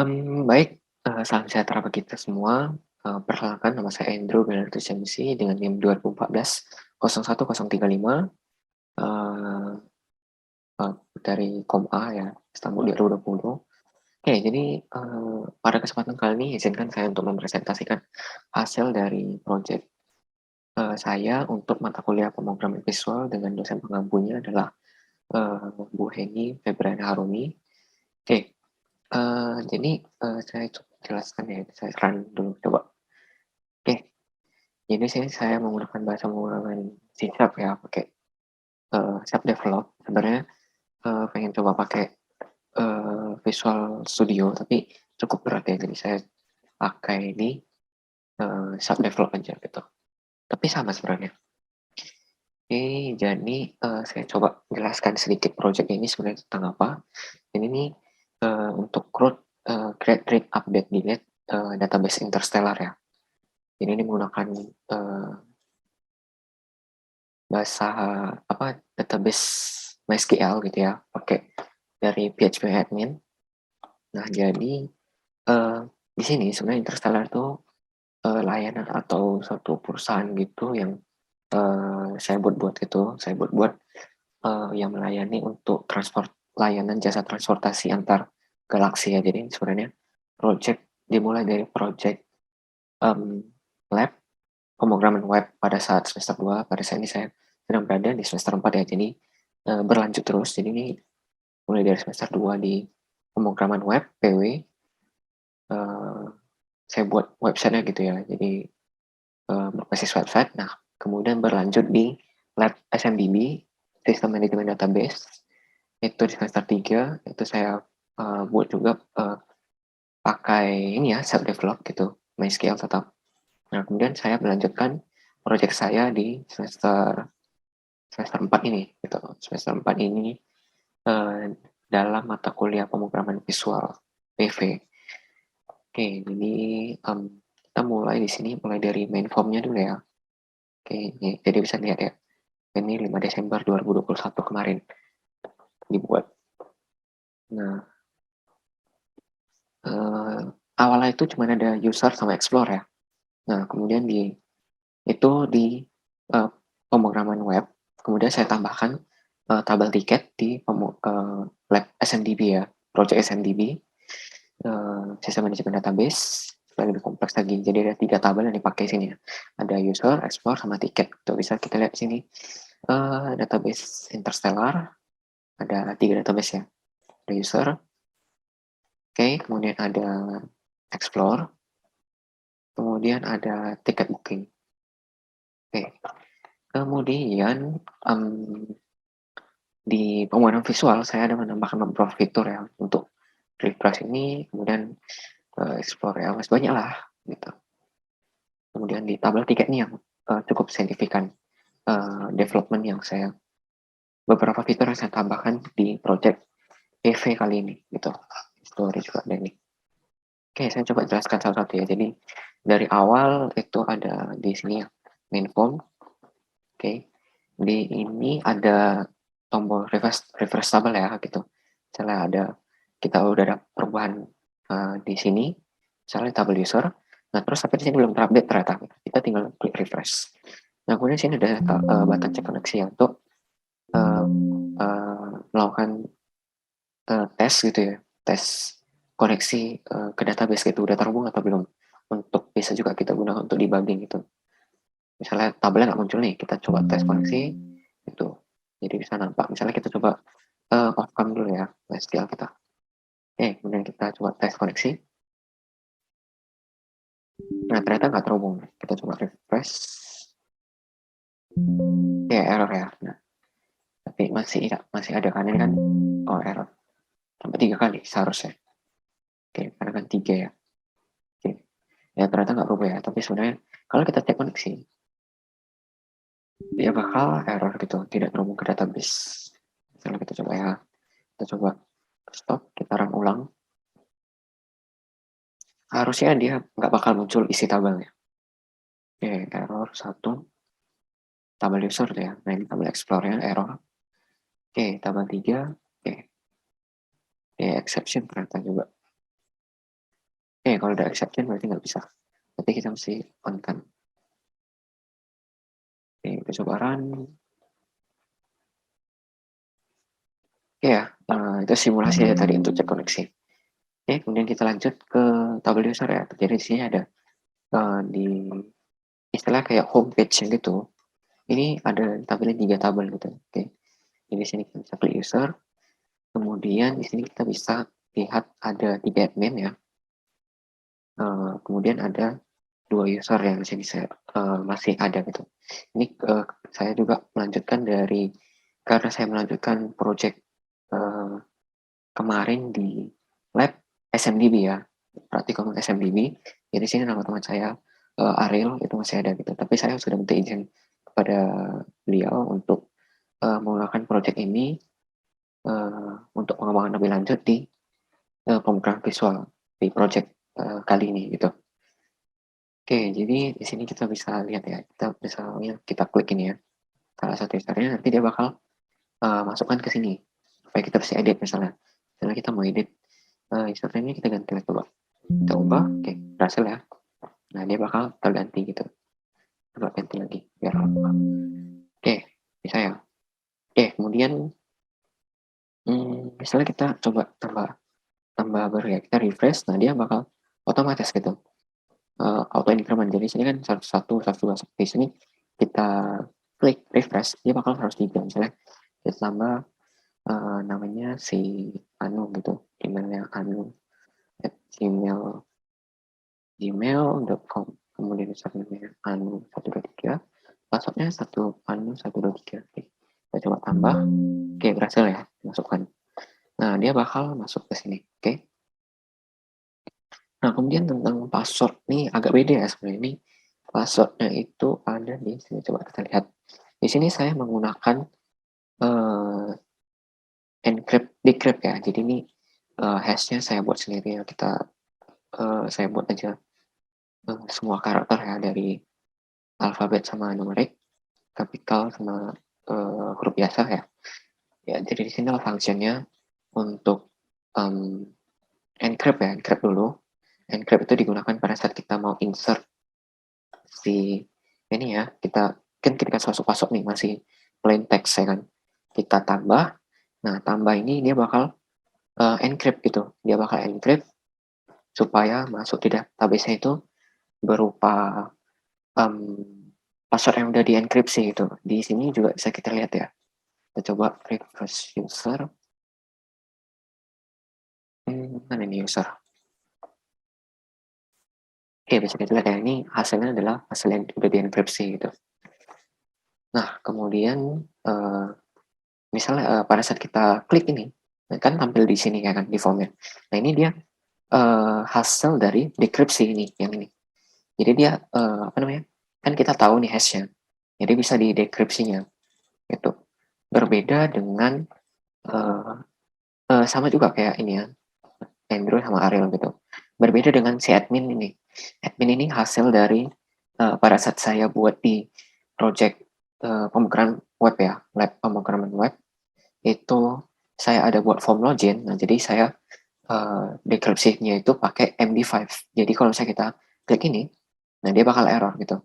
Baik, salam sejahtera bagi kita semua. Perkenalkan nama saya Andrew Benedictus MC dengan NIM 2014 01035, eee eee, dari Kom-A ya, Istanbul 2020. Oke, jadi, pada kesempatan kali ini izinkan saya untuk mempresentasikan hasil dari project, saya untuk mata kuliah pemrograman visual dengan dosen pengampunya adalah, Bu Heni Febriana Harumi. Oke, jadi, saya coba jelaskan ya, saya run dulu coba. Oke. Jadi sini saya menggunakan bahasa pemrograman C# ya, pakai, self develop. Sebenarnya, pengen coba pakai, Visual Studio, tapi cukup berat ya, jadi saya pakai di, self develop aja gitu. Tapi sama sebenarnya. Oke, jadi, saya coba jelaskan sedikit project ini sebenarnya tentang apa. Ini nih, untuk create, read, update, delete, database interstellar ya. Jadi ini menggunakan, bahasa apa, database MySQL gitu ya, pakai dari PHP admin. Nah, jadi, di sini sebenarnya Interstellar itu, layanan atau suatu perusahaan gitu yang, saya buat-buat gitu, saya buat-buat, yang melayani untuk layanan jasa transportasi antar galaksi ya. Jadi sebenarnya project dimulai dari project, mmm, lab pemrograman web pada saat semester 2. Pada saat ini saya sedang berada di semester 4 ya, jadi, berlanjut terus. Jadi ini mulai dari semester 2 di pemrograman web, PW, eee, saya buat website-nya gitu ya. Jadi, berbasis website. Nah, kemudian berlanjut di lab SMDB, Sistem Manajemen Database, itu di semester 3, itu saya, buat juga, pakai ini ya, self develop gitu, MySQL tetap. Nah, kemudian saya melanjutkan project saya di semester 4 ini gitu. Semester 4 ini, dalam mata kuliah pemrograman visual, PV. Oke, jadi, kita mulai di sini, mulai dari main form-nya dulu ya. Oke, ini jadi bisa lihat ya, ini 5 Desember 2021 kemarin dibuat. Nah, eee, awalnya itu cuma ada user sama explore ya. Nah, kemudian di eee, pemrograman web, kemudian saya tambahkan, tabel tiket di lab SMDB ya, project SMDB, sistem manajemen database, supaya lebih kompleks lagi. Jadi ada 3 tabel yang dipakai sini ya. Ada user, explore, sama tiket. Tuh bisa kita lihat sini, database Interstellar, ada 3 database ya. Ada user, oke, kemudian ada explore, kemudian ada tiket booking. Oke, kemudian, di pemrograman visual saya ada menambahkan beberapa fitur ya untuk refresh ini, kemudian, explore ya, masih banyak lah gitu. Kemudian di tabel tiket ini yang, cukup signifikan, development yang beberapa fitur yang saya tambahkan di project EV kali ini gitu. Story juga ada nih. Oke, saya coba jelaskan satu-satu ya. Jadi dari awal itu ada di sini ya, main form. Oke. Di ini ada tombol refresh tabel ya gitu. Misalnya kita udah ada perubahan, di sini, misalnya tabel user, nah terus tapi di sini belum terupdate ternyata, kita tinggal klik refresh. Nah kemudian sini ada button cek koneksi ya untuk, eee melakukan, tes gitu ya, tes koneksi, ke database gitu, udah terhubung atau belum. Untuk bisa juga kita gunakan untuk debugging gitu. Misalnya tabelnya nggak muncul nih, kita coba tes koneksi, itu. Jadi bisa nampak, misalnya kita coba, off cam dulu ya, MySQL kita. Oke, kemudian kita coba tes koneksi. Nah, ternyata nggak terhubung. Kita coba refresh. Ya, error ya. Nah, tapi masih ada kan, ini kan, oh error. Sampai 3 kali seharusnya. Oke, karena kan 3 ya. Oke. Ya ternyata nggak berubah ya, tapi sebenarnya kalau kita cek koneksi, dia bakal error gitu, tidak terhubung ke database. Misalnya kita coba ya, kita coba stop, kita run ulang. Harusnya dia nggak bakal muncul isi tabelnya. Oke, error 1, tabel user tuh ya. Nah, ini tabel explore-nya error. Oke, tabel 3, oke. Exception ternyata juga. Kalau udah exception berarti nggak bisa. Berarti kita mesti on kan. Oke, coba run. Ya, itu simulasi ya tadi untuk cek koneksi. Kemudian kita lanjut ke tabel user ya. Jadi di sini ada di istilah kayak home page gitu. Ini ada tabelnya 3 tabel gitu. Jadi di sini kita bisa klik user. Kemudian di sini kita bisa lihat ada 3 admin ya. Kemudian ada 2 user yang di sini saya masih ada gitu. Ini saya juga melanjutkan karena saya melanjutkan project kemarin di lab SMDB ya, praktikum SMDB. Jadi sini nama teman saya Ariel itu masih ada gitu. Tapi saya sudah minta izin kepada beliau untuk menggunakan project ini untuk pengembangan lebih lanjut di pemrograman visual di project kali ini gitu. Jadi di sini kita bisa lihat ya, kita misalnya kita klik ini ya, salah satu usernya nanti dia bakal masukkan ke sini supaya kita bisa edit misalnya kita mau edit username-nya kita ganti coba kita ubah, berhasil ya. Nah dia bakal terganti gitu, coba ganti lagi biar bisa ya. Kemudian misalnya kita coba tambah baru ya, kita refresh, nah dia bakal otomatis gitu auto increment. Jadi sini kan 101, 102, di sini kita klik refresh, dia bakal 103 misalnya kita tambah namanya si Anu gitu, emailnya Anu at gmail.com, kemudian username Anu 123, passwordnya Anu 123. Kita coba tambah, berhasil ya masukkan. Nah dia bakal masuk ke sini. Nah kemudian tentang password nih agak beda ya sebenarnya. Ini passwordnya itu ada di sini, coba kita lihat. Di sini saya menggunakan decrypt ya. Jadi ini hashnya saya buat sendiri ya. Saya buat aja semua karakter ya, dari alfabet sama numerik, kapital sama huruf biasa ya. Jadi di sini fungsinya untuk encrypt ya, encrypt dulu. Encrypt itu digunakan pada saat kita mau insert si ini ya, kita masuk nih masih plain text ya kan. Kita tambah. Nah, tambah ini dia bakal encrypt gitu. Dia bakal encrypt supaya masuk di database itu berupa password yang udah dienkripsi gitu. Di sini juga bisa kita lihat ya. Kita coba refresh user. Mana ini user? Bisa kita lihat ya, ini hasilnya adalah hasil yang udah dienkripsi gitu. Nah, kemudian misalnya pada saat kita klik ini, kan tampil di sini ya kan, di formnya. Nah, ini dia hasil dari dekripsi ini, yang ini. Jadi dia kan kita tahu nih hashnya. Jadi bisa di dekripsinya gitu. Berbeda dengan sama juga kayak ini ya, Andrew sama Ariel gitu. Berbeda dengan si admin ini. Admin ini hasil dari pada saat saya buat di project pemrograman web ya, lab pemrograman web, itu saya ada buat form login. Nah, jadi saya dekripsinya itu pakai MD5. Jadi kalau saya kita klik ini, nah dia bakal error gitu.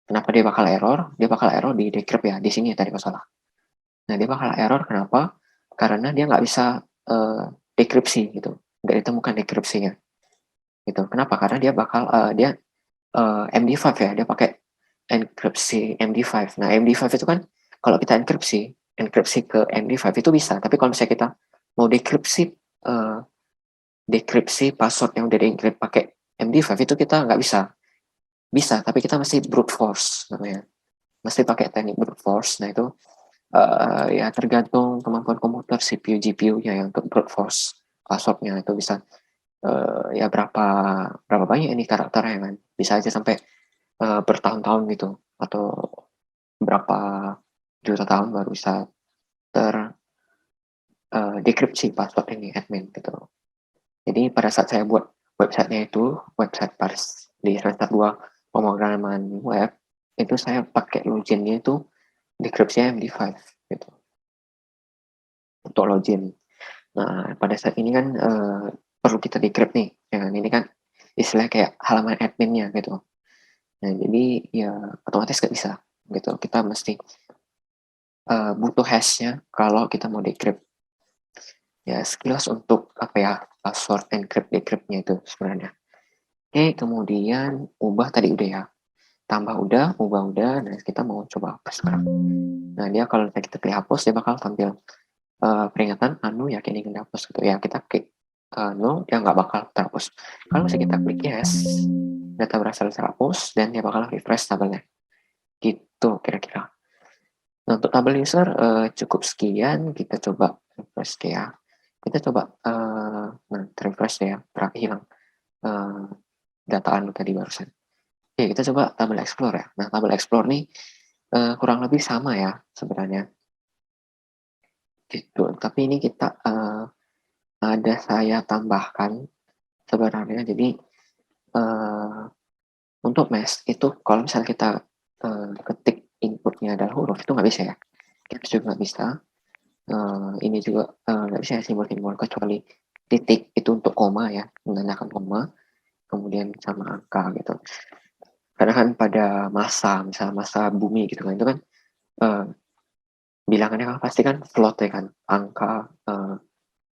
Kenapa dia bakal error? Dia bakal error di decrypt ya, di sini ya tadi masalah. Nah dia bakal error kenapa? Karena dia nggak bisa dekripsi gitu, nggak ditemukan dekripsinya gitu. Kenapa? Karena dia bakal MD5 ya, dia pakai enkripsi MD5. Nah MD5 itu kan kalau kita enkripsi ke MD5 itu bisa, tapi kalau misalnya kita mau dekripsi password yang udah dienkrip pakai MD5 itu kita nggak bisa. Bisa, tapi kita mesti brute force namanya. Mesti pakai teknik brute force. Nah itu ya tergantung kemampuan komputer, CPU, GPU-nya yang untuk brute force passwordnya itu bisa ya berapa banyak ini karakternya kan. Bisa aja sampai bertahun-tahun gitu, atau berapa juta tahun baru bisa dekripsi password ini admin gitu. Jadi pada saat saya buat websitenya itu, website Pars di semester 2 pemrograman web, itu saya pakai loginnya itu dekripsinya MD5 gitu untuk login. Nah pada saat ini kan perlu kita decrypt nih. ya kan, ini kan istilahnya kayak halaman adminnya gitu. Nah, jadi ya otomatis nggak bisa gitu. Kita mesti butuh hashnya kalau kita mau decrypt. Ya, sekilas untuk apa ya, password encrypt decryptnya itu sebenarnya. Oke, kemudian ubah tadi udah ya. Tambah udah, ubah udah. Nah, kita mau coba hapus sekarang. Nah, dia kalau kita klik hapus, dia bakal tampil peringatan anu yakin ingin dihapus gitu ya. Kita klik no, dia nggak bakal terhapus. Kalau misalnya kita klik yes, data berasal terhapus dan dia bakal refresh tabelnya. Gitu kira-kira. Nah, untuk tabel user cukup sekian, kita coba refresh ya. Kita coba nah, refresh ya, terakhir hilang data anu tadi barusan. Oke, kita coba tabel explore ya. Nah, tabel explore nih kurang lebih sama ya sebenarnya. Gitu. Tapi ini kita ada saya tambahkan sebenarnya. Jadi untuk mesh itu kalau misalnya kita ketik inputnya adalah huruf itu nggak bisa ya. Caps juga nggak bisa. Ini juga nggak bisa simbol-simbol kecuali titik itu untuk koma ya, menandakan koma, kemudian sama angka gitu. Karena kan pada masa, misalnya masa bumi gitu kan, itu kan bilangannya kan pasti kan float ya kan,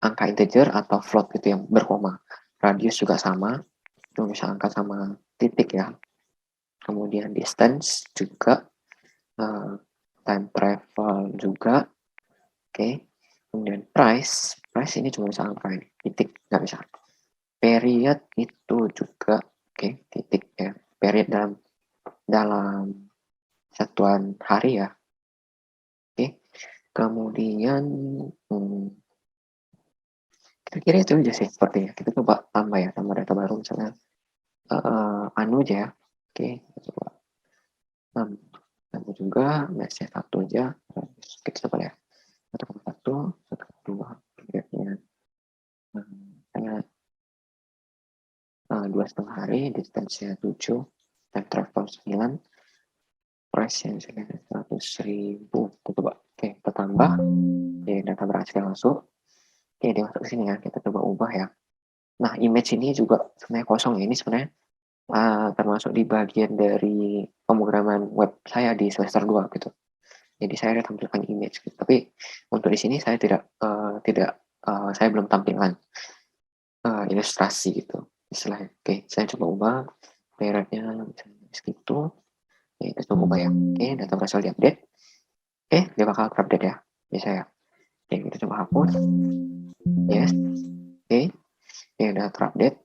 angka integer atau float gitu yang berkoma. Radius juga sama, itu bisa angka sama titik ya. Kemudian distance juga, time travel juga, oke. Kemudian price ini cuma bisa angka ini, titik nggak bisa. Period itu juga, oke, titik ya. Period dalam satuan hari ya, oke. Kemudian kira-kira itu aja sih sepertinya. Kita coba tambah ya, tambah data baru misalnya anu aja ya, oke. Kita coba tambah juga matchnya satu aja. Kita coba ya, 1,1, 1,2 periodnya hanya 2,5 hari, distance-nya 7, time travel 9, price-nya 100.000. Kita coba, oke, kita tambah. Oke, data berhasil masuk. Oke, dia masuk ke sini ya, kita coba ubah ya. Nah, image ini juga sebenarnya kosong ya. Ini sebenarnya termasuk di bagian dari pemrograman web saya di semester 2 gitu. Jadi saya ada tampilkan image gitu. Tapi untuk di sini saya saya belum tampilkan ilustrasi gitu istilahnya. Oke, saya coba ubah periodnya segitu. Oke, kita coba ubah ya. Oke, data berhasil diupdate. Oke, dia bakal terupdate ya. Bisa ya. Oke, kita coba hapus. Yes. Oke, ya udah terupdate.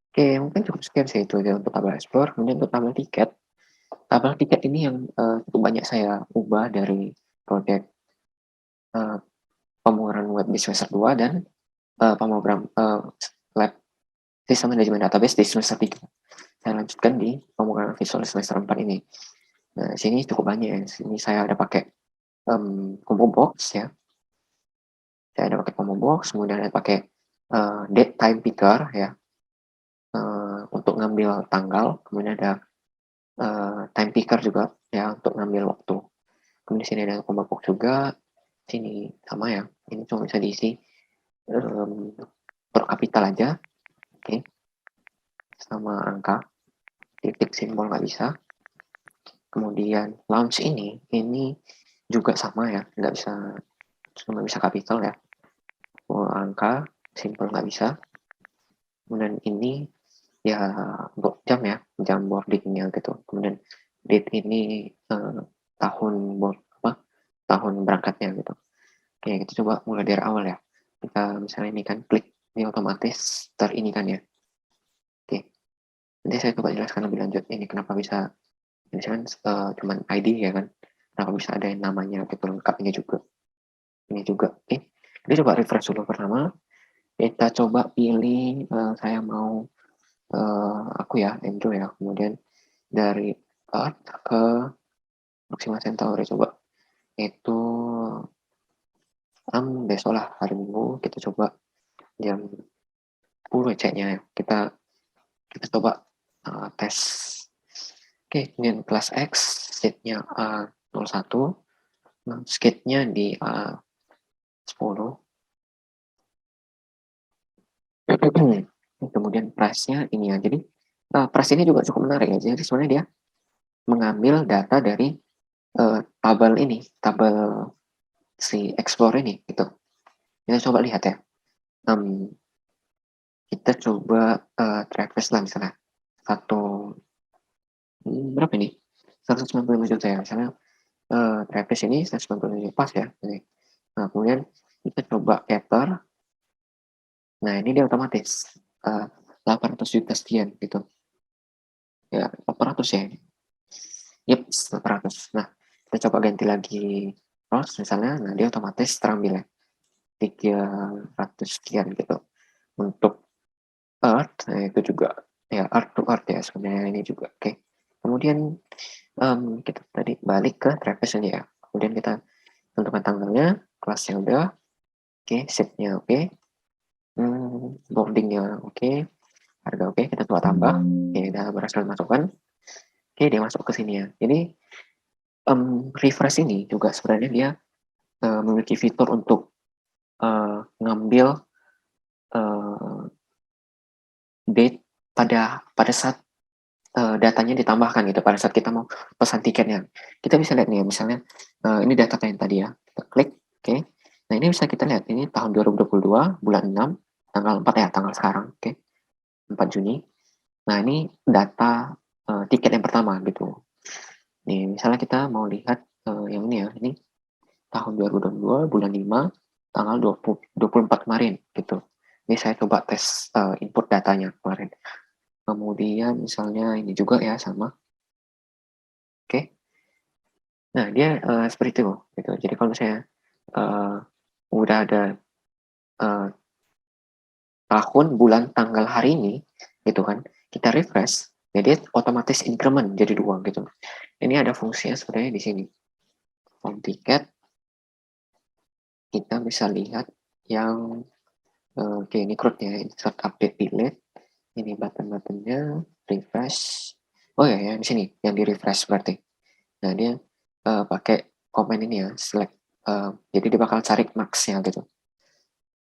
Oke, mungkin cukup sekian sih itu aja untuk tabel explore. Kemudian untuk tabel tiket. Tabel tiket ini yang cukup banyak saya ubah dari proyek pemrograman web di semester 2 dan pemrogram lab sistem manajemen database di semester 3. Saya lanjutkan di pemrograman visual semester 4 ini. Nah, sini cukup banyak ya. Sini saya ada pakai combo box ya. Saya ada pakai combo box, kemudian ada pakai date time picker ya. Untuk ngambil tanggal, kemudian ada time picker juga ya untuk ngambil waktu. Kemudian sini ada combo box juga. Sini sama ya. Ini cuma bisa diisi per kapital aja. Oke. Sama angka. Titik simbol nggak bisa. Kemudian launch ini juga sama ya, nggak bisa, cuma bisa kapital ya. Angka, simbol nggak bisa. Kemudian ini ya untuk jam ya, jam boardingnya gitu. Kemudian date ini tahun berangkatnya gitu. Oke, kita coba mulai dari awal ya. Kita misalnya ini kan klik, ini otomatis ini kan ya. Oke, nanti saya coba jelaskan lebih lanjut ini kenapa bisa misalkan cuman ID ya kan, kenapa bisa ada yang namanya gitu lengkapnya juga. Ini juga, kita coba refresh dulu pertama. Kita coba pilih saya mau aku ya Andrew ya, kemudian dari Earth ke Proxima Centauri coba itu besok lah hari Minggu, kita coba jam 10 ceknya ya. Kita coba tes. Oke, kemudian kelas X state-nya A01, skate-nya di A10. Kemudian price-nya ini ya. Jadi price ini juga cukup menarik ya. Jadi sebenarnya dia mengambil data dari tabel ini, tabel si explore ini gitu. Kita coba lihat ya. Kita coba traverse lah misalnya satu berapa ini 195 juta ya misalnya traverse ini 195 pas ya ini. Nah kemudian kita coba capture. Nah ini dia otomatis 800 juta sekian gitu ya 800 ya. Yep 800. Nah kita coba ganti lagi cross misalnya. Nah dia otomatis terambil ya 300 sekian gitu. Untuk earth nah itu juga ya earth to earth ya sebenarnya ini juga oke. Kemudian kita tadi balik ke traverse aja ya. Kemudian kita tentukan tanggalnya, kelasnya udah, oke, setnya oke, boardingnya oke, harga oke, kita coba tambah, oke, udah berhasil masukkan, oke, dia masuk ke sini ya. Jadi refresh ini juga sebenarnya dia memiliki fitur untuk ngambil date pada saat datanya ditambahkan gitu pada saat kita mau pesan tiketnya. Kita bisa lihat nih misalnya ini data yang tadi ya. Kita klik, oke. Nah, ini bisa kita lihat ini tahun 2022 bulan 6 tanggal 4 ya, tanggal sekarang, oke. 4 Juni. Nah, ini data tiket yang pertama gitu. Nih, misalnya kita mau lihat yang ini ya, ini tahun 2022 bulan 5 tanggal 24 kemarin gitu. Ini saya coba tes input datanya kemarin. Kemudian misalnya ini juga ya sama. Oke. Nah, dia seperti itu gitu. Jadi kalau misalnya udah ada tahun, bulan, tanggal hari ini gitu kan, kita refresh, jadi otomatis increment jadi 2 gitu. Ini ada fungsinya sebenarnya di sini. Home tiket kita bisa lihat yang oke ini crudnya insert update delete. Ini button-buttonnya refresh. Oh ya, di sini yang di refresh berarti. Nah, dia pakai komen ini ya, select. Jadi dia bakal cari max-nya gitu.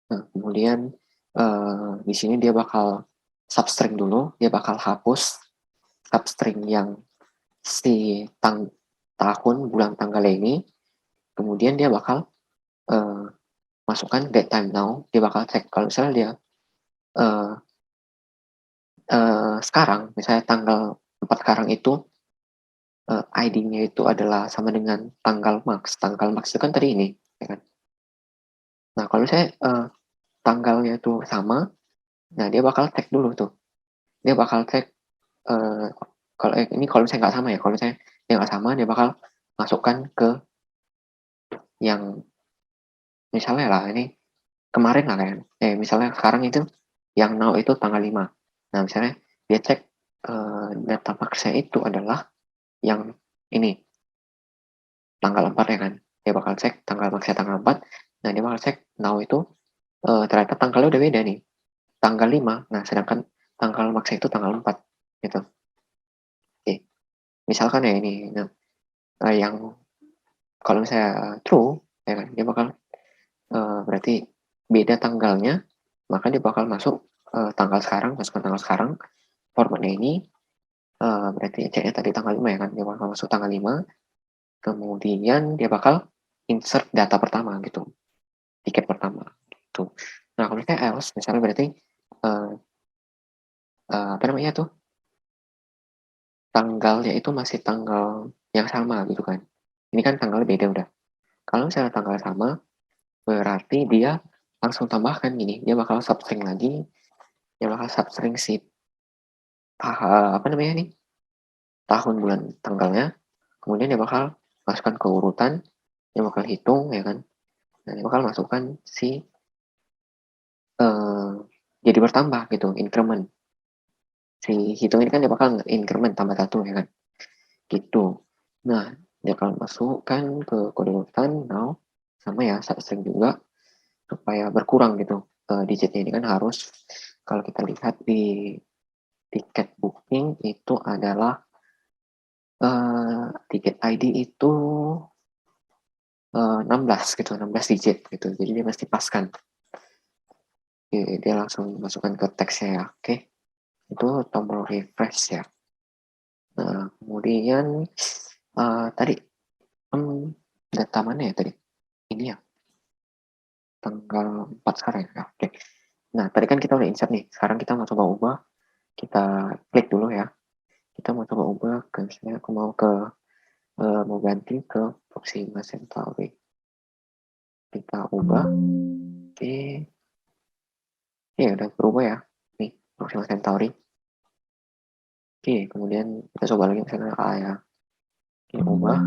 Nah, kemudian di sini dia bakal substring dulu, dia bakal hapus substring yang si tahun, bulan, tanggal ini. Kemudian dia bakal masukkan date time now, dia bakal cek kalau misalnya dia sekarang, misalnya tanggal 4 sekarang itu ID-nya itu adalah sama dengan tanggal max. Tanggal max itu kan tadi ini, ya kan? Nah, kalau saya tanggalnya itu sama, nah dia bakal cek dulu tuh. Dia bakal cek kalau ini kalau misalnya nggak sama ya, kalau misalnya dia nggak sama, dia bakal masukkan ke yang misalnya lah ini kemarin lah kan. Misalnya sekarang itu yang now itu tanggal 5. Nah, misalnya dia cek data max-nya itu adalah yang ini tanggal 4 ya kan. Dia bakal cek tanggal max-nya tanggal 4. Nah, dia bakal cek now itu ternyata tanggalnya udah beda nih. Tanggal 5. Nah, sedangkan tanggal max itu tanggal 4 gitu. Oke. Misalkan ya ini nah, yang kalau misalnya true ya kan dia bakal berarti beda tanggalnya, maka dia bakal masuk tanggal sekarang, masukkan tanggal sekarang, formatnya ini berarti ceknya tadi tanggal 5 ya kan, dia bakal masuk tanggal 5, kemudian dia bakal insert data pertama gitu, tiket pertama gitu. Nah kalau misalnya else, misalnya berarti apa namanya tuh, tanggalnya itu masih tanggal yang sama gitu kan. Ini kan tanggalnya beda udah. Kalau misalnya tanggal sama, berarti dia langsung tambahkan gini, dia bakal substring lagi, dia bakal substring si apa namanya nih, tahun, bulan, tanggalnya, kemudian dia bakal masukkan ke urutan, dia bakal hitung ya kan, dan dia bakal masukkan si jadi bertambah gitu, increment. Si hitung ini kan dia bakal increment tambah 1 ya kan, gitu. Nah, dia bakal masukkan ke kode urutan now, sama ya substring juga, supaya berkurang gitu digitnya ini kan harus kalau kita lihat di tiket booking itu adalah tiket ID itu 16 gitu, 16 digit gitu. Jadi dia mesti paskan. Oke, dia langsung masukkan ke teksnya ya. Oke, itu tombol refresh ya. Nah, kemudian tadi data mana ya tadi? Ini ya, tanggal 4 sekarang ya. Oke. Nah, tadi kan kita udah insert nih. Sekarang kita mau coba ubah. Kita klik dulu ya. Kita mau coba ubah ke misalnya aku mau ganti ke Proxima Centauri. Kita ubah. Oke. Oke, udah berubah ya. Nih, Proxima Centauri. Oke, kemudian kita coba lagi misalnya A ya. Oke, ubah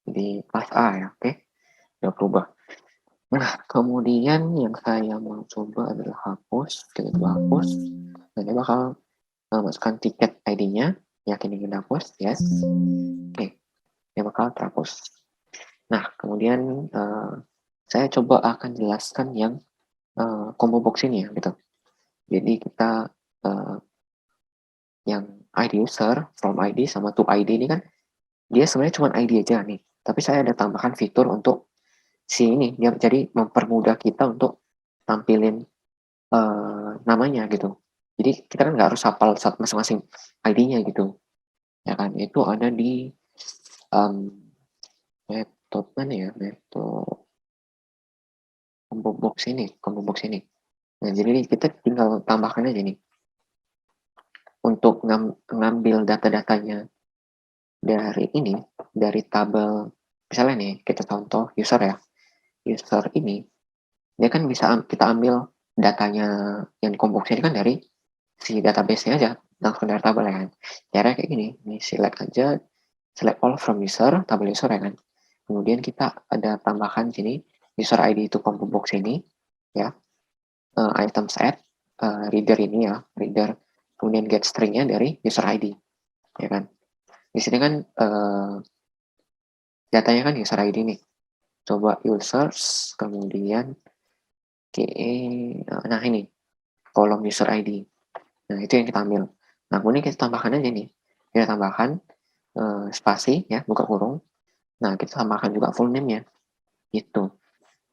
jadi kelas A ya. Oke, udah berubah. Nah, kemudian yang saya mau coba adalah hapus. Kita coba hapus. Nah, dia bakal masukkan tiket ID-nya. Yakin ingin hapus? Yes. Oke, dia bakal terhapus. Nah, kemudian saya coba akan jelaskan yang combo box ini ya, gitu. Jadi kita yang ID user, from ID sama to ID ini kan dia sebenarnya cuma ID aja nih. Tapi saya ada tambahkan fitur untuk si ini, dia jadi mempermudah kita untuk tampilin namanya gitu. Jadi kita kan nggak harus hafal masing-masing ID-nya gitu, ya kan? Itu ada di metode mana ya? Metode combo box ini. Nah, jadi kita tinggal tambahkan aja nih untuk ngambil data-datanya dari ini, dari tabel. Misalnya nih, kita contoh user ya. User ini, dia kan bisa kita ambil datanya yang di combo box ini kan dari si database-nya aja, langsung dari tabel ya kan. Caranya kayak gini, ini select aja, select all from user, tabel user ya kan. Kemudian kita ada tambahkan sini, user ID itu combo box ini, ya, item set, reader ini ya, reader, kemudian get string-nya dari user ID, ya kan. Di sini kan datanya kan user ID nih. Coba users, kemudian nah ini, kolom user ID. Nah, itu yang kita ambil. Nah, kemudian kita tambahkan aja nih. Kita tambahkan spasi ya, buka kurung. Nah, kita tambahkan juga full name-nya. Itu.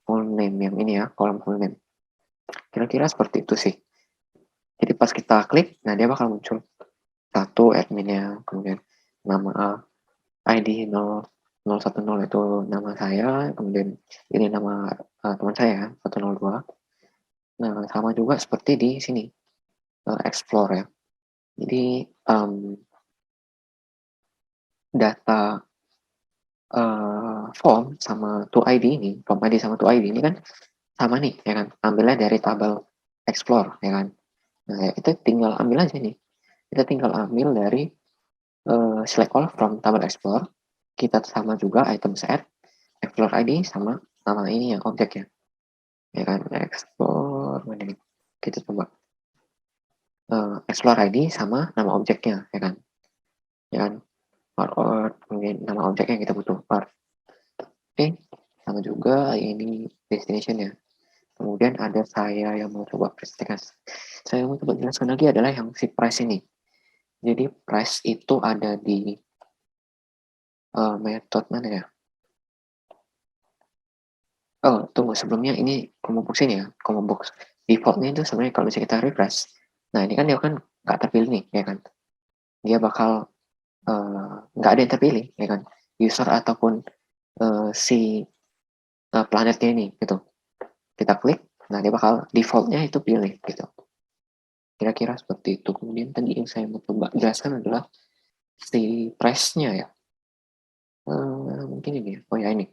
Full name yang ini ya, kolom full name. Kira-kira seperti itu sih. Jadi pas kita klik, nah dia bakal muncul satu adminnya, kemudian nama ID 010 itu nama saya, kemudian ini nama teman saya 102. Nah, sama juga seperti di sini, explore ya. Jadi data form sama to ID ini, form ID sama to ID ini kan sama nih, ya kan? Ambilnya dari tabel explore, ya kan? Nah, ya, kita tinggal ambil aja nih. Kita tinggal ambil dari select all from tabel explore. Kita sama juga item set, explore ID sama nama ini ya, objeknya. Ya kan? Explore, mana nih? Kita coba. Explore ID sama nama objeknya, ya kan? Ya kan? Or, kemudian nama objeknya yang kita butuh. Oke, sama juga ini destination ya. Kemudian ada saya yang mau coba presentasi. Saya mau coba jelaskan lagi adalah yang si price ini. Jadi price itu ada di metode mana ya? Oh, tunggu sebelumnya ini combo box ini ya, combo box. Defaultnya itu sebenarnya kalau misalnya kita refresh, nah ini kan dia kan nggak terpilih nih, ya kan? Dia bakal nggak ada yang terpilih, ya kan? User ataupun si planetnya ini, gitu. Kita klik, nah dia bakal defaultnya itu pilih, gitu. Kira-kira seperti itu. Kemudian tadi yang saya mau coba jelaskan adalah si price-nya ya. Mungkin ini ya. Oh ya ini.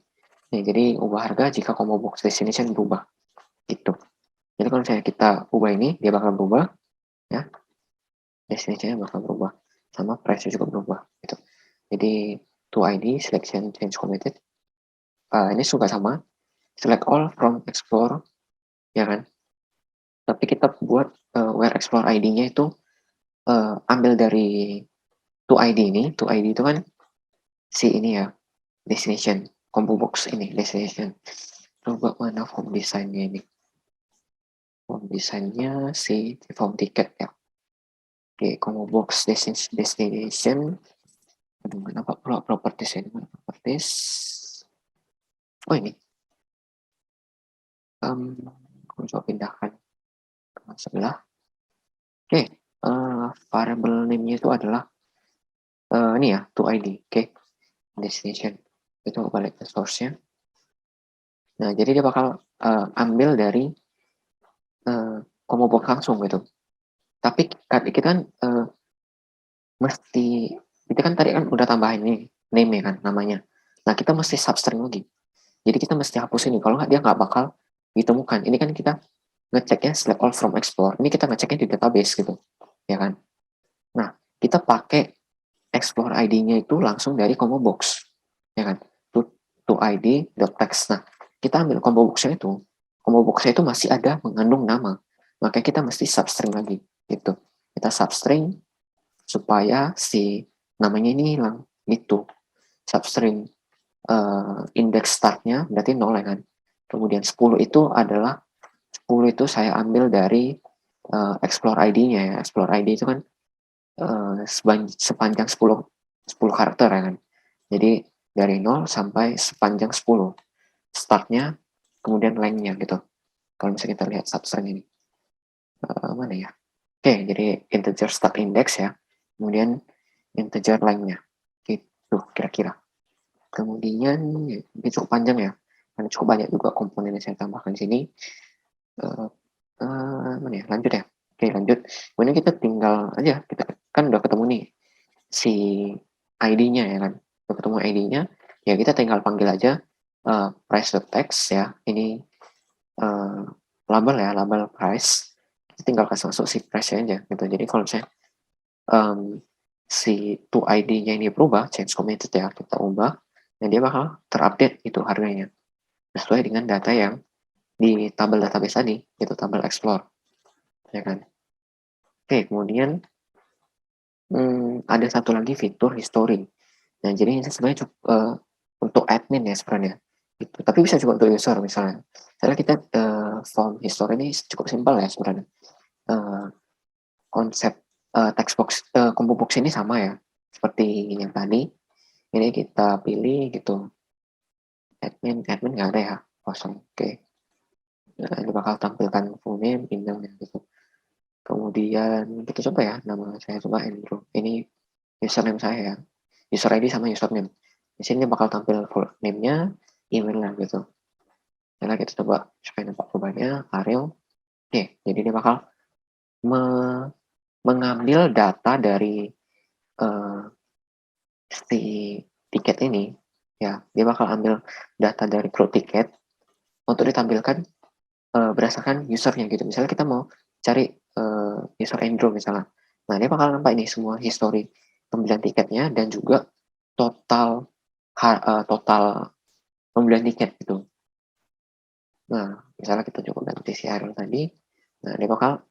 Nih, jadi ubah harga jika combo box destination berubah. Gitu. Jadi kalau misalnya kita ubah ini, dia bakal berubah. Ya. Destination-nya bakal berubah. Sama price-nya juga berubah. Gitu. Jadi to ID, selection, change committed. Ini juga sama. Select all from explore. Ya kan. Tapi kita buat where explore ID-nya itu ambil dari to ID ini. To ID itu kan si ini ya. Destination. Combo box ini. Destination. Coba mana form desainnya ini. Form desainnya si form tiket ya. Oke, combo box destination. Aduh, kenapa pula properties ini? Properties. Oh ini. Aku coba pindahkan. sebelah. Oke, variable name-nya itu adalah ini ya, to-id. Oke, destination itu balik ke source-nya. Nah, jadi dia bakal ambil dari combo box langsung gitu. Tapi kita kan mesti, kita kan tadi kan udah tambahin nih name ya kan namanya. Nah, kita mesti substring lagi. Jadi kita mesti hapus ini. Kalau nggak dia nggak bakal ditemukan. Ini kan kita ngeceknya select all from explore. Ini kita ngeceknya di database gitu, ya kan? Nah, kita pakai explore ID-nya itu langsung dari combo box, ya kan? To id.text. Nah, kita ambil combo box-nya itu. Combo box-nya itu masih ada mengandung nama. Makanya kita mesti substring lagi, gitu. Kita substring supaya si namanya ini hilang, gitu. Substring index start-nya berarti 0 ya kan. Kemudian 10 itu adalah 10 itu saya ambil dari explore ID-nya ya. Explore ID itu kan sepanjang 10 karakter ya kan. Jadi dari 0 sampai sepanjang 10. Start-nya kemudian length-nya gitu. Kalau misalnya kita lihat substring ini. Mana ya? Oke, jadi integer start index ya. Kemudian integer length-nya. Gitu kira-kira. Kemudian ini cukup panjang ya. Karena cukup banyak juga komponen yang saya tambahkan di sini. Mana ya? Lanjut ya. Oke, lanjut. Kemudian kita tinggal aja, kita kan udah ketemu nih si ID-nya ya kan. Udah ketemu ID-nya, ya kita tinggal panggil aja price.text ya. Ini label ya, label price. Kita tinggal kasih masuk si price aja gitu. Jadi kalau misalnya si to ID-nya ini berubah, change committed ya, kita ubah, dan dia bakal terupdate itu harganya sesuai dengan data yang di tabel database tadi, itu tabel explore, ya kan. Oke, kemudian ada satu lagi fitur history. Nah, jadi ini sebenarnya cukup untuk admin ya sebenarnya. Gitu. Tapi bisa juga untuk user misalnya. Misalnya kita form history ini cukup simpel ya sebenarnya. Konsep text box, combo box ini sama ya. Seperti yang tadi. Ini kita pilih gitu. Admin nggak ada ya. Kosong. Oke. Nah, ini bakal tampilkan full name, email gitu. Kemudian kita coba ya, nama saya coba Andrew. Ini username saya ya. User ID sama username. Di sini bakal tampil full name-nya, emailnya gitu. Nah, kita coba supaya nampak perubahannya, Ariel. Oke, jadi dia bakal mengambil data dari si tiket ini. Ya, dia bakal ambil data dari crew tiket untuk ditampilkan berdasarkan usernya gitu. Misalnya kita mau cari user Andrew misalnya. Nah, dia bakal nampak ini semua history pembelian tiketnya dan juga total total pembelian tiket gitu. Nah, misalnya kita coba ganti si Ariel tadi. Nah, dia bakal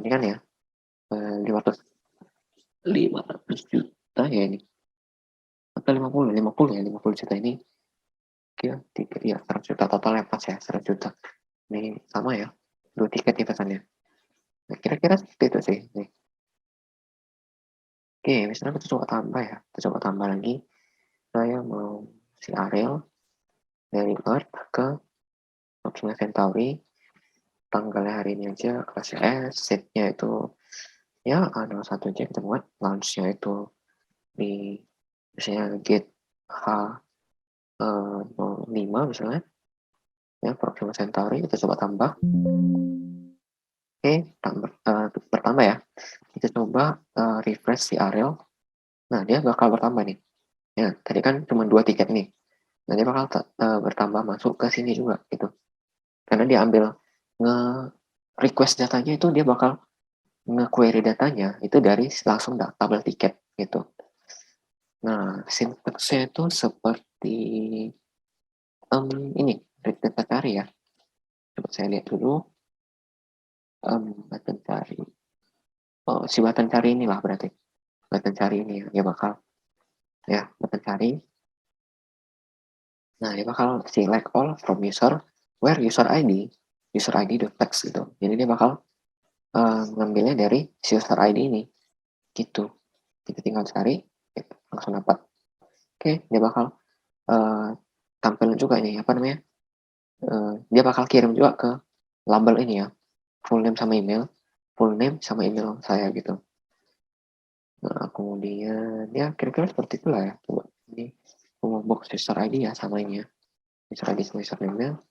ini kan ya 500 juta ya ini. Atau 50 juta ini. Ya, tiket ya 100 juta totalnya pas ya 100 juta. Ini sama ya. 2 tiket ya pesannya. Nah, kira-kira seperti itu sih. Nih. Oke, misalnya kita coba tambah ya. Kita coba tambah lagi. Saya mau si Ariel dari Earth ke Proxima Centauri. Tanggalnya hari ini aja, kelasnya S, setnya itu ya ada satu aja kita buat. Launchnya itu di misalnya gate H05 misalnya. Ya, Proxima Centauri kita coba tambah. Oke, bertambah ya. Kita coba refresh si Ariel. Nah, dia bakal bertambah nih. Ya, tadi kan cuma 2 tiket nih. Nah, dia bakal bertambah masuk ke sini juga gitu. Karena dia ambil request datanya itu dia bakal nge-query datanya itu dari langsung tabel tiket gitu. Nah, sintaksnya itu seperti ini, read data cari ya. Coba saya lihat dulu. Button cari. Oh, si button cari inilah berarti. Button cari ini ya, dia bakal ya button cari. Nah, dia bakal select all from user where user ID.text gitu. Jadi dia bakal ngambilnya dari si user ID ini gitu. Kita tinggal cari, langsung dapat. Oke, dia bakal tampil juga ini apa namanya? Dia bakal kirim juga ke label ini ya. full name sama email saya gitu. Nah, kemudian ya kira-kira seperti itulah ya. Coba ini box user ID ya sama ini ya. User ID sama username-nya.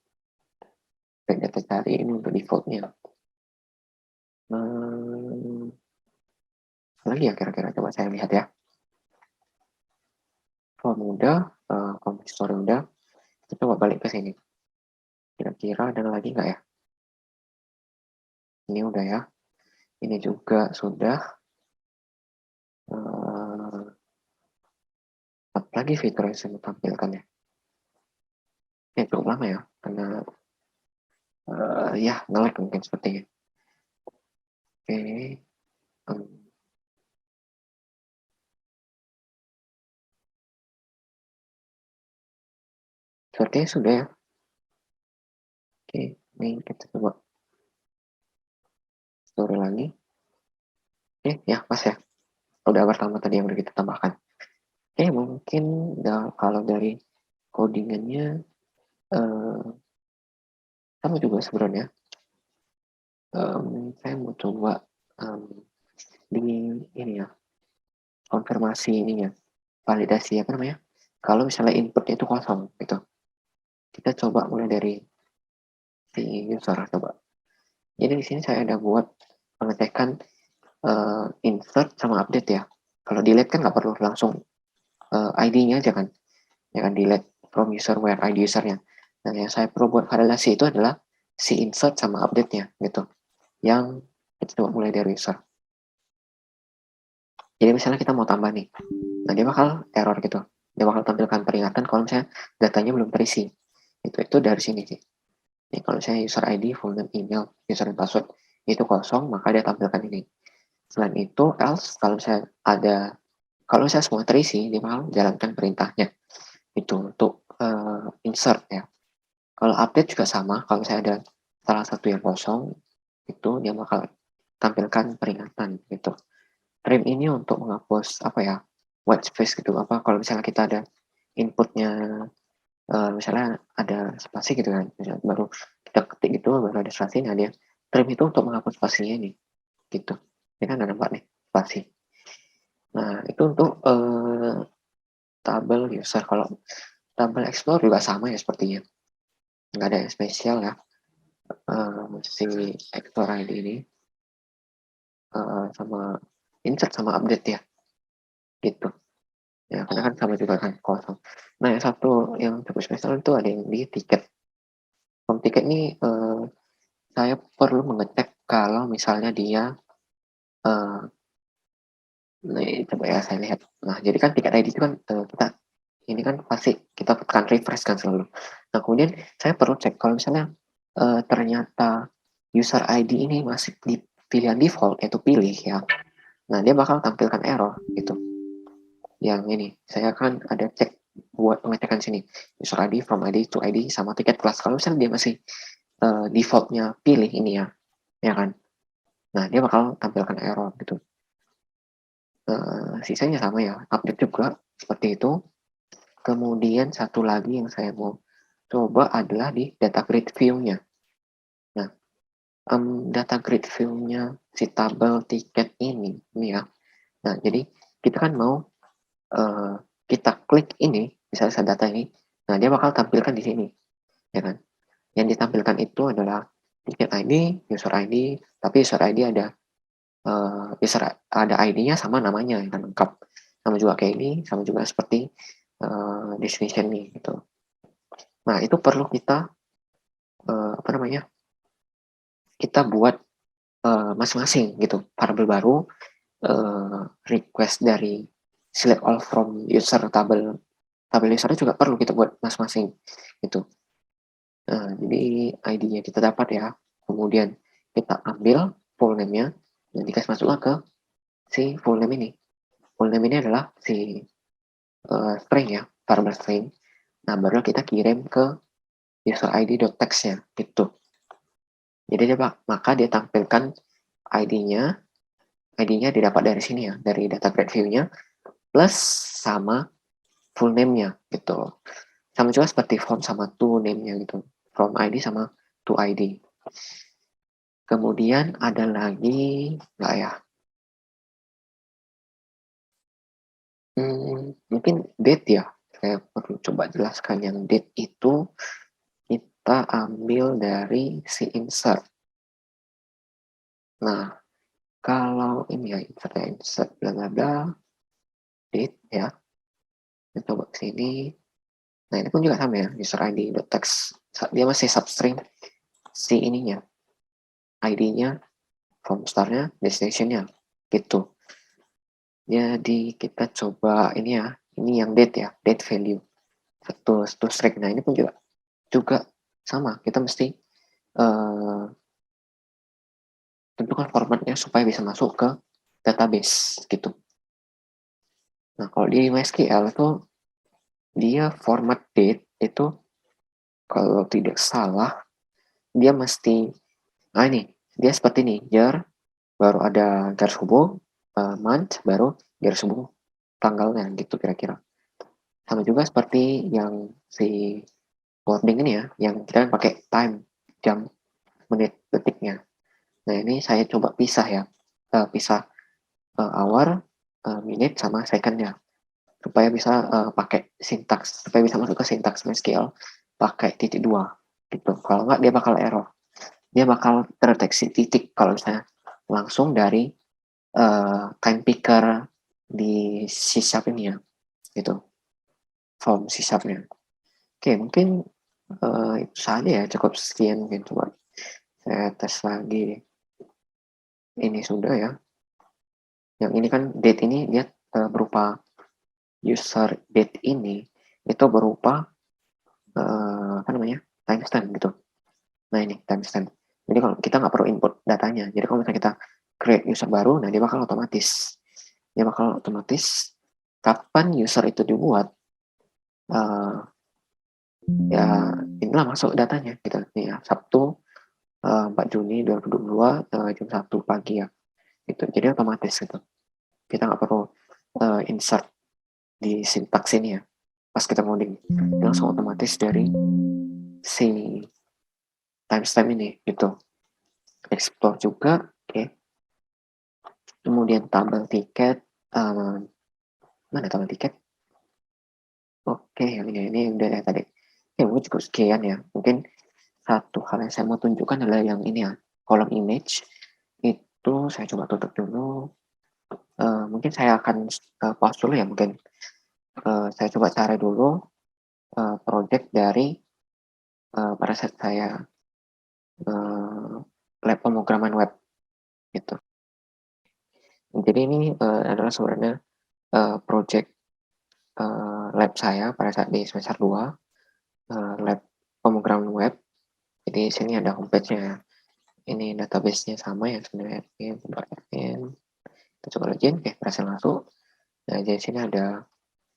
Kita cari ini untuk defaultnya. Lagi ya kira-kira coba saya lihat ya. Form udah, story udah. Kita coba balik ke sini. Kira-kira ada lagi nggak ya? Ini udah ya. Ini juga sudah. Apalagi fitur yang saya mau tampilkan ya. Ini cukup lama ya, karena ya nge-lag mungkin sepertinya. Oke. Sepertinya sudah ya. Oke, ini kita coba story lagi. Oke, ya pas ya. Udah pertama tadi yang udah kita tambahkan. Oke, mungkin kalau dari codingannya sama juga sebenarnya. Saya mau coba di ini ya, konfirmasi ini ya, validasi apa namanya? Kalau misalnya inputnya itu kosong gitu, kita coba mulai dari si user coba. Jadi di sini saya ada buat pengecekan insert sama update ya. Kalau delete kan nggak perlu langsung ID-nya aja kan, ya kan delete from user where ID usernya. Dan yang saya perlu buat validasi itu adalah si insert sama update-nya gitu. Yang kita coba mulai dari user. Jadi misalnya kita mau tambah nih, nah dia bakal error gitu. Dia bakal tampilkan peringatan kalau misalnya datanya belum terisi. Itu dari sini sih. Nih, kalau misalnya user ID, full name, email, user dan password itu kosong, maka dia tampilkan ini. Selain itu, else kalau misalnya semua terisi, dia bakal jalankan perintahnya. Itu untuk insert ya. Kalau update juga sama, kalau misalnya ada salah satu yang kosong, itu dia bakal tampilkan peringatan gitu. Trim ini untuk menghapus apa ya, white space gitu. Apa kalau misalnya kita ada inputnya, misalnya ada spasi gitu kan, misalnya baru kita ketik itu baru ada spasi, nah dia trim itu untuk menghapus spasinya ini gitu. Ini kan ada 4 nih spasi. Nah itu untuk tabel user. Kalau tabel explore juga sama ya sepertinya, nggak ada yang spesial ya. Si explore ID ini sama insert sama update ya gitu ya, karena kan sama juga kan kosong. Nah yang satu yang cukup spesial itu ada yang di tiket. Form tiket ini saya perlu mengecek kalau misalnya dia nih, coba ya saya lihat. Nah jadi kan tiket ID itu kan kita ini kan pasti kita tekan refresh kan selalu. Nah kemudian saya perlu cek kalau misalnya ternyata user ID ini masih di pilihan default yaitu pilih ya. Nah dia bakal tampilkan error gitu. Yang ini saya kan ada cek buat pengecekan sini user ID from ID to ID sama tiket kelas. Kalau misalnya dia masih defaultnya pilih ini ya kan. Nah dia bakal tampilkan error gitu. Sisanya sama ya, update juga seperti itu. Kemudian satu lagi yang saya mau coba adalah di data grid view-nya. Nah, data grid view-nya si tabel tiket ini ya. Nah, jadi kita kan mau kita klik ini, misalnya data ini, nah dia bakal tampilkan di sini, ya kan? Yang ditampilkan itu adalah tiket ID, user ID, tapi user ID ada ID-nya sama namanya yang lengkap, sama juga kayak ini, sama juga seperti destination nih gitu. Nah itu perlu kita apa namanya? Kita buat masing-masing gitu variabel baru, request dari select all from user tabel usernya juga perlu kita buat masing-masing gitu. Jadi ID-nya kita dapat ya, kemudian kita ambil full name-nya dan dikasih masuklah ke si full name ini. Full name ini adalah si string ya, variable string. Nah baru kita kirim ke user ID.text-nya gitu. Jadi maka dia tampilkan ID-nya didapat dari sini ya, dari data grid view-nya plus sama full name-nya gitu. Sama juga seperti from sama to name-nya gitu. From ID sama to ID. Kemudian ada lagi nggak ya? Mungkin date ya, saya perlu coba jelaskan. Yang date itu kita ambil dari si insert. Nah, kalau ini ya insert bla bla bla, date ya, kita coba ke sini. Nah, ini pun juga sama ya, user ID text. Dia masih substring si ininya, ID-nya, from start-nya, destination-nya, gitu. Jadi kita coba ini ya, ini yang date ya, date value. Satu string. Nah, ini pun juga sama, kita mesti tentukan formatnya supaya bisa masuk ke database gitu. Nah, kalau di MySQL itu dia format date itu kalau tidak salah dia mesti ini dia seperti ini, year baru ada garis hubung, month baru garis hubung tanggalnya gitu kira-kira. Sama juga seperti yang si wording ini ya, yang kita kan pakai time, jam, menit, detiknya. Nah, ini saya coba pisah ya, pisah hour, minute sama secondnya supaya bisa pakai sintaks, supaya bisa masuk ke sintaks MySQL pakai titik dua gitu. Kalau nggak dia bakal error, dia bakal terdeteksi titik kalau misalnya langsung dari time picker di C# ini ya gitu, form C#. Oke, mungkin itu saja ya, cukup sekian mungkin. Coba saya tes lagi. Ini sudah ya. Yang ini kan date ini dia berupa user date ini itu berupa apa namanya, timestamp gitu. Nah, ini timestamp. Jadi kalau kita nggak perlu input datanya. Jadi kalau misalnya kita create user baru, nah dia bakal otomatis kapan user itu dibuat, ya inilah masuk datanya gitu. Nih ya, Sabtu 4 Juni 2022 jam 1 pagi ya. Gitu. Jadi otomatis gitu. Kita nggak perlu insert di sintaks ini ya. Pas kita coding, langsung otomatis dari si timestamp ini gitu. Explore juga, oke. Kemudian tabel tiket, mana tabel tiket? Oke, yang ini udah ya tadi. Ya, mungkin cukup sekian ya. Mungkin satu hal yang saya mau tunjukkan adalah yang ini ya, kolom image. Itu saya coba tutup dulu. Mungkin saya akan pause dulu ya mungkin. Saya coba cari dulu project dari pada saat saya lab pemrograman web gitu. Jadi ini adalah sebenarnya project lab saya pada saat di semester 2, lab pemrograman web. Jadi sini ada homepage-nya. Ini database-nya sama yang sebenarnya admin. Kita coba login, berhasil masuk. Nah, jadi sini ada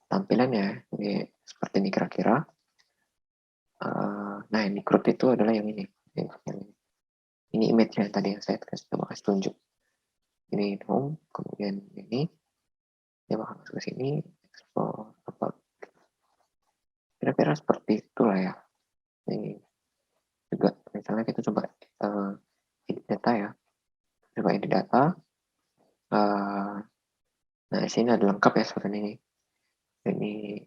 tampilannya. Ini seperti ini kira-kira. Nah, yang di crop itu adalah yang ini. Ini image-nya tadi yang saya coba kasih tunjuk. Ini home, kemudian ini. Dia bakal masuk ke sini. Explore apa. Kira-kira seperti itulah ya. Ini juga misalnya kita coba edit data ya. Coba edit data. Nah, di sini ada lengkap ya seperti ini. Ini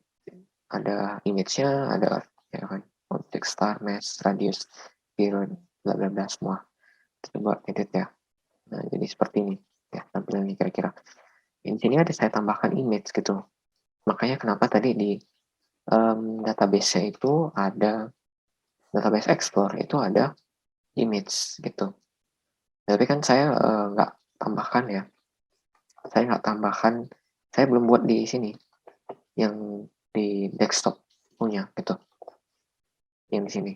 ada image-nya, ada ya kan, object star, mesh, radius, period, bla bla bla semua. Kita coba edit ya. Nah, jadi seperti ini ya tampilan ini kira-kira. Di sini ada saya tambahkan image gitu. Makanya kenapa tadi di database-nya itu ada database explore itu ada image gitu. Tapi kan saya nggak tambahkan ya. Saya nggak tambahkan, saya belum buat di sini yang di desktop punya gitu. Yang di sini,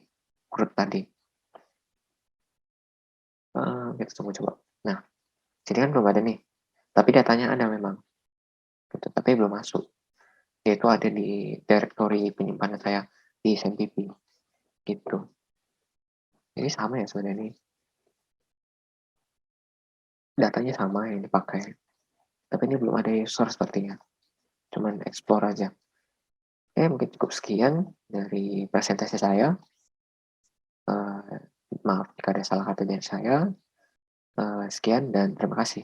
root tadi. Kita coba. Nah, sini kan belum ada nih. Tapi datanya ada memang. Gitu. Tapi belum masuk. Yaitu ada di directory penyimpanan saya di SMPP. Gitu. Ini sama ya sebenarnya ini. Datanya sama yang dipakai. Tapi ini belum ada user sepertinya. Cuman explore aja. Mungkin cukup sekian dari presentasi saya. Maaf jika ada salah kata dari saya. Sekian dan terima kasih.